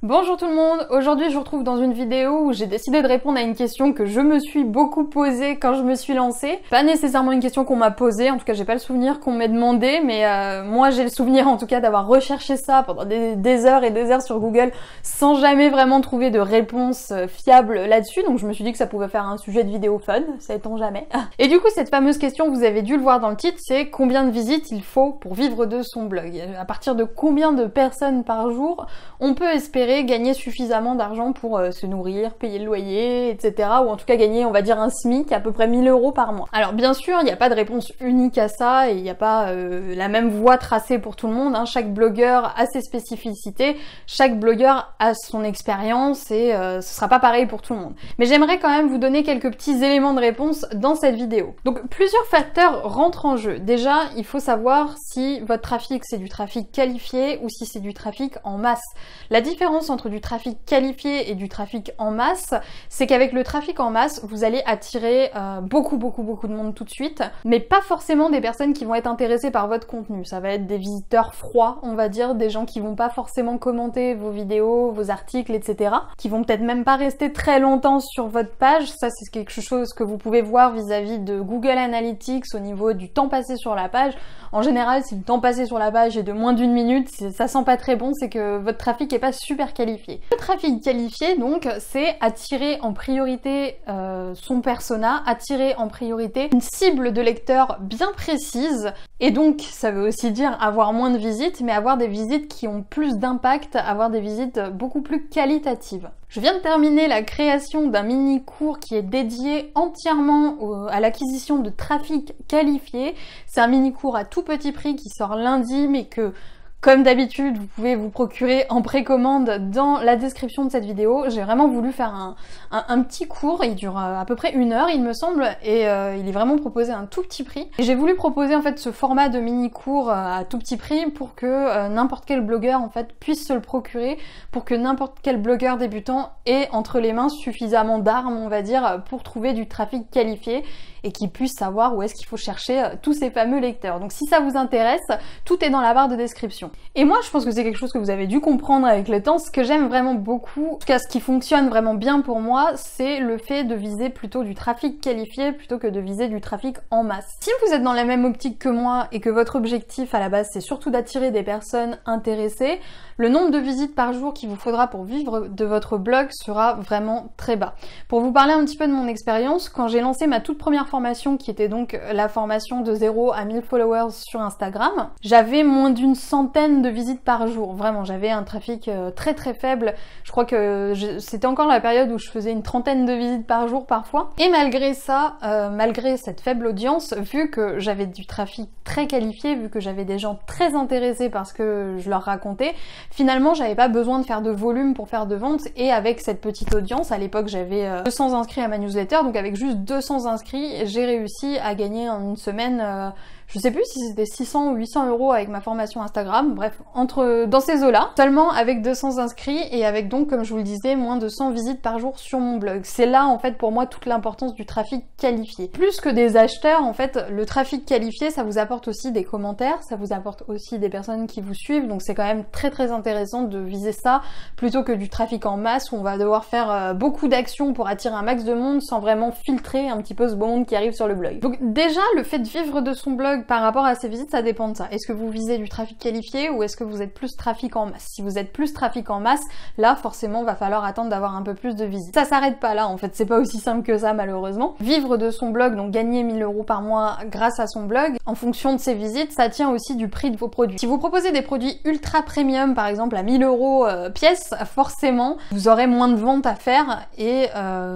Bonjour tout le monde, aujourd'hui je vous retrouve dans une vidéo où j'ai décidé de répondre à une question que je me suis beaucoup posée quand je me suis lancée. Pas nécessairement une question qu'on m'a posée, en tout cas j'ai pas le souvenir qu'on m'ait demandé, mais moi j'ai le souvenir en tout cas d'avoir recherché ça pendant des heures et des heures sur Google sans jamais vraiment trouver de réponse fiable là-dessus, donc je me suis dit que ça pouvait faire un sujet de vidéo fun, sait-on jamais. Et du coup cette fameuse question, vous avez dû le voir dans le titre, c'est combien de visites il faut pour vivre de son blog? À partir de combien de personnes par jour on peut espérer gagner suffisamment d'argent pour se nourrir, payer le loyer, etc. Ou en tout cas gagner, on va dire, un SMIC, à peu près 1000 € par mois. Alors bien sûr, il n'y a pas de réponse unique à ça et il n'y a pas la même voie tracée pour tout le monde. Hein. Chaque blogueur a ses spécificités, chaque blogueur a son expérience et ce sera pas pareil pour tout le monde. Mais j'aimerais quand même vous donner quelques petits éléments de réponse dans cette vidéo. Donc plusieurs facteurs rentrent en jeu. Déjà, il faut savoir si votre trafic c'est du trafic qualifié ou si c'est du trafic en masse. La différence entre du trafic qualifié et du trafic en masse, c'est qu'avec le trafic en masse, vous allez attirer beaucoup de monde tout de suite, mais pas forcément des personnes qui vont être intéressées par votre contenu. Ça va être des visiteurs froids, on va dire, des gens qui vont pas forcément commenter vos vidéos, vos articles, etc. Qui vont peut-être même pas rester très longtemps sur votre page. Ça, c'est quelque chose que vous pouvez voir vis-à-vis de Google Analytics au niveau du temps passé sur la page. En général, si le temps passé sur la page est de moins d'1 minute, ça sent pas très bon, c'est que votre trafic est pas super qualifié. Le trafic qualifié, donc, c'est attirer en priorité son persona, attirer en priorité une cible de lecteurs bien précise, et donc ça veut aussi dire avoir moins de visites, mais avoir des visites qui ont plus d'impact, avoir des visites beaucoup plus qualitatives. Je viens de terminer la création d'un mini-cours qui est dédié entièrement à l'acquisition de trafic qualifié. C'est un mini-cours à tout petit prix qui sort lundi, mais que, comme d'habitude, vous pouvez vous procurer en précommande dans la description de cette vidéo. J'ai vraiment voulu faire un petit cours, il dure à peu près 1 heure il me semble, et il est vraiment proposé à un tout petit prix. Et j'ai voulu proposer en fait ce format de mini-cours à tout petit prix pour que n'importe quel blogueur en fait puisse se le procurer, pour que n'importe quel blogueur débutant ait entre les mains suffisamment d'armes, on va dire, pour trouver du trafic qualifié et qu'il puisse savoir où est-ce qu'il faut chercher tous ces fameux lecteurs. Donc si ça vous intéresse, tout est dans la barre de description. Et moi, je pense que c'est quelque chose que vous avez dû comprendre avec le temps. Ce que j'aime vraiment beaucoup, en tout cas ce qui fonctionne vraiment bien pour moi, c'est le fait de viser plutôt du trafic qualifié plutôt que de viser du trafic en masse. Si vous êtes dans la même optique que moi et que votre objectif à la base c'est surtout d'attirer des personnes intéressées, le nombre de visites par jour qu'il vous faudra pour vivre de votre blog sera vraiment très bas. Pour vous parler un petit peu de mon expérience, quand j'ai lancé ma toute première formation, qui était donc la formation de 0 à 1000 followers sur Instagram, j'avais moins d'une centaine de visites par jour. Vraiment, j'avais un trafic très faible. Je crois que c'était encore la période où je faisais une trentaine de visites par jour parfois. Et malgré ça, malgré cette faible audience, vu que j'avais du trafic très qualifié, vu que j'avais des gens très intéressés par ce que je leur racontais, finalement j'avais pas besoin de faire de volume pour faire de ventes. Et avec cette petite audience, à l'époque j'avais 200 inscrits à ma newsletter, donc avec juste 200 inscrits, j'ai réussi à gagner en une semaine, je sais plus si c'était 600 ou 800 € avec ma formation Instagram, bref, dans ces eaux-là, seulement avec 200 inscrits et avec donc, comme je vous le disais, moins de 100 visites par jour sur mon blog. C'est là, en fait, pour moi, toute l'importance du trafic qualifié. Plus que des acheteurs, en fait, le trafic qualifié, ça vous apporte aussi des commentaires, ça vous apporte aussi des personnes qui vous suivent, donc c'est quand même très intéressant de viser ça, plutôt que du trafic en masse où on va devoir faire beaucoup d'actions pour attirer un max de monde sans vraiment filtrer un petit peu ce beau monde qui arrive sur le blog. Donc déjà, le fait de vivre de son blog par rapport à ces visites, ça dépend de ça. Est-ce que vous visez du trafic qualifié ou est-ce que vous êtes plus trafic en masse? Si vous êtes plus trafic en masse, là forcément va falloir attendre d'avoir un peu plus de visites. Ça s'arrête pas là en fait, c'est pas aussi simple que ça malheureusement. Vivre de son blog, donc gagner 1000 € par mois grâce à son blog, en fonction de ses visites, ça tient aussi du prix de vos produits. Si vous proposez des produits ultra premium, par exemple à 1000 € pièce, forcément vous aurez moins de ventes à faire et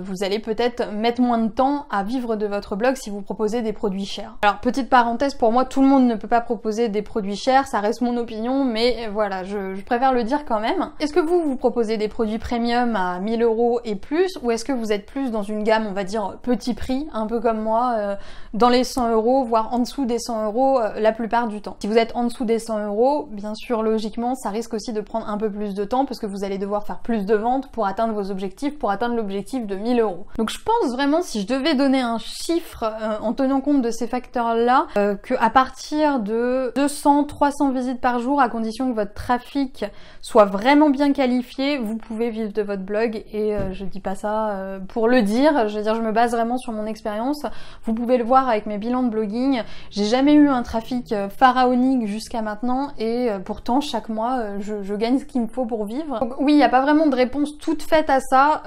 vous allez peut-être mettre moins de temps à vivre de votre blog si vous proposez des produits chers. Alors petite parenthèse, pour moi tout le monde ne peut pas proposer des produits chers, ça reste mon opinion, mais voilà, je préfère le dire quand même. Est-ce que vous proposez des produits premium à 1000 € et plus, ou est-ce que vous êtes plus dans une gamme, on va dire petit prix, un peu comme moi, dans les 100 €, voire en dessous des 100 € la plupart du temps? Si vous êtes en dessous des 100 €, bien sûr logiquement ça risque aussi de prendre un peu plus de temps parce que vous allez devoir faire plus de ventes pour atteindre vos objectifs, pour atteindre l'objectif de 1000 €. Donc je pense vraiment, si je devais donner un chiffre en tenant compte de ces facteurs-là, que à partir de 200-300 visites par jour, à condition que votre trafic soit vraiment bien qualifié, vous pouvez vivre de votre blog. Et je dis pas ça pour le dire, je veux dire, je me base vraiment sur mon expérience. Vous pouvez le voir avec mes bilans de blogging. J'ai jamais eu un trafic pharaonique jusqu'à maintenant et pourtant chaque mois je gagne ce qu'il me faut pour vivre. Donc oui, il n'y a pas vraiment de réponse toute faite à ça.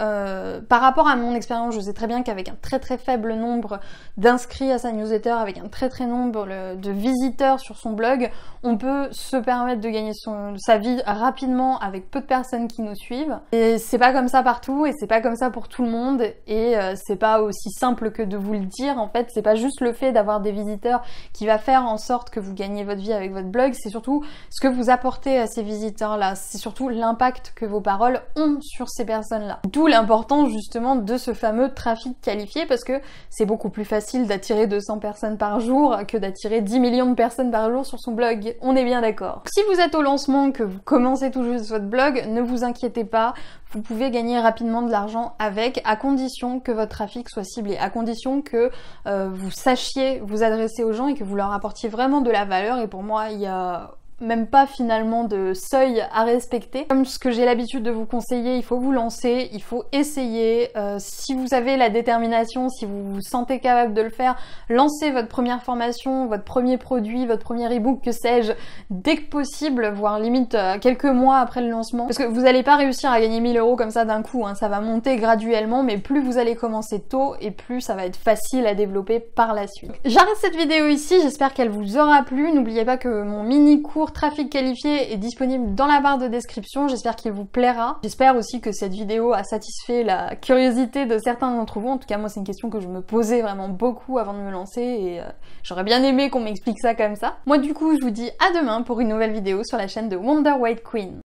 Par rapport à mon expérience, je sais très bien qu'avec un très faible nombre d'inscrits à sa newsletter, avec un très nombre de visiteurs sur son blog, on peut se permettre de gagner sa vie rapidement avec peu de personnes qui nous suivent. Et c'est pas comme ça partout et c'est pas comme ça pour tout le monde et c'est pas aussi simple que de vous le dire. En fait, c'est pas juste le fait d'avoir des visiteurs qui va faire en sorte que vous gagnez votre vie avec votre blog, c'est surtout ce que vous apportez à ces visiteurs-là. C'est surtout l'impact que vos paroles ont sur ces personnes-là. D'où l'importance justement de ce fameux trafic qualifié, parce que c'est beaucoup plus facile d'attirer 200 personnes par jour que d'attirer 10 millions de personnes par jour sur son blog. On est bien d'accord. Si vous êtes au lancement, que vous commencez tout juste votre blog, ne vous inquiétez pas, vous pouvez gagner rapidement de l'argent avec, à condition que votre trafic soit ciblé, à condition que vous sachiez vous adresser aux gens et que vous leur apportiez vraiment de la valeur. Et pour moi, il y a même pas finalement de seuil à respecter. Comme ce que j'ai l'habitude de vous conseiller, il faut vous lancer, il faut essayer. Si vous avez la détermination, si vous vous sentez capable de le faire, lancez votre première formation, votre premier produit, votre premier ebook, que sais-je, dès que possible, voire limite quelques mois après le lancement. Parce que vous n'allez pas réussir à gagner 1000 € comme ça d'un coup, hein. Ça va monter graduellement, mais plus vous allez commencer tôt et plus ça va être facile à développer par la suite. J'arrête cette vidéo ici, j'espère qu'elle vous aura plu. N'oubliez pas que mon mini cours trafic qualifié est disponible dans la barre de description, j'espère qu'il vous plaira. J'espère aussi que cette vidéo a satisfait la curiosité de certains d'entre vous. En tout cas, moi c'est une question que je me posais vraiment beaucoup avant de me lancer et j'aurais bien aimé qu'on m'explique ça comme ça. Moi du coup, je vous dis à demain pour une nouvelle vidéo sur la chaîne de Wonder White Queen.